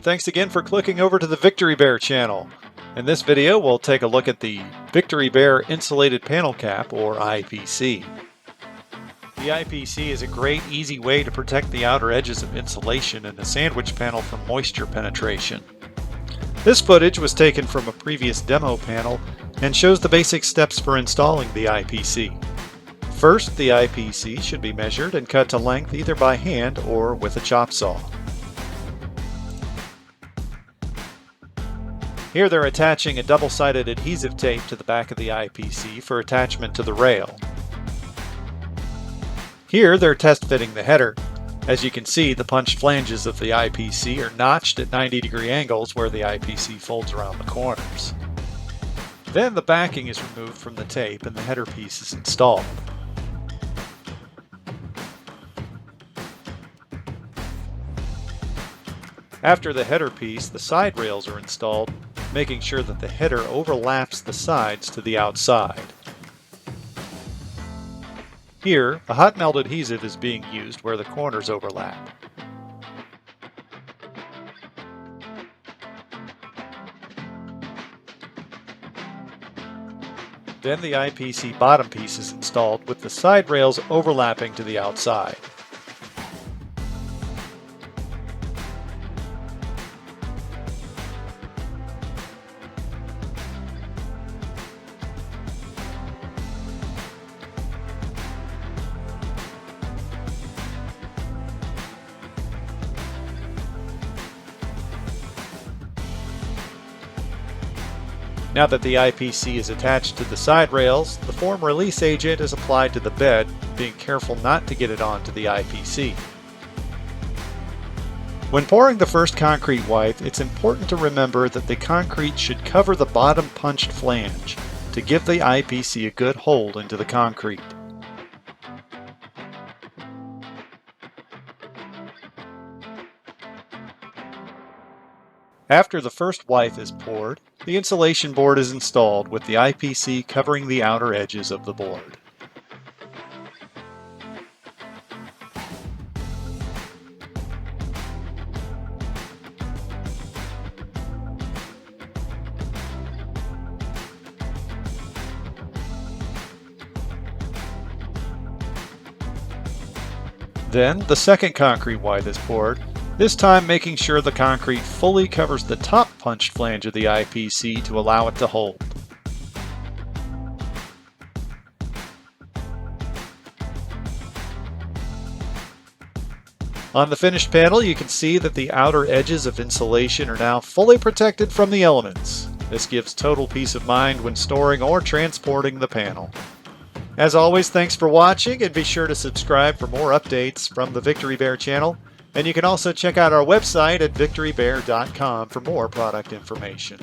Thanks again for clicking over to the Victory Bear channel. In this video, we'll take a look at the Victory Bear Insulated Panel Cap, or IPC. The IPC is a great, easy way to protect the outer edges of insulation in a sandwich panel from moisture penetration. This footage was taken from a previous demo panel and shows the basic steps for installing the IPC. First, the IPC should be measured and cut to length either by hand or with a chop saw. Here they're attaching a double-sided adhesive tape to the back of the IPC for attachment to the rail. Here they're test fitting the header. As you can see, the punched flanges of the IPC are notched at 90-degree angles where the IPC folds around the corners. Then the backing is removed from the tape and the header piece is installed. After the header piece, the side rails are installed, making sure that the header overlaps the sides to the outside. Here, a hot melt adhesive is being used where the corners overlap. Then the IPC bottom piece is installed with the side rails overlapping to the outside. Now that the IPC is attached to the side rails, the form release agent is applied to the bed, being careful not to get it onto the IPC. When pouring the first concrete WYTHE, it's important to remember that the concrete should cover the bottom punched flange to give the IPC a good hold into the concrete. After the first WYTHE is poured, the insulation board is installed with the IPC covering the outer edges of the board. Then the second concrete WYTHE is poured, this time making sure the concrete fully covers the top punched flange of the IPC to allow it to hold. On the finished panel, you can see that the outer edges of insulation are now fully protected from the elements. This gives total peace of mind when storing or transporting the panel. As always, thanks for watching, and be sure to subscribe for more updates from the Victory Bear channel. And you can also check out our website at victorybear.com for more product information.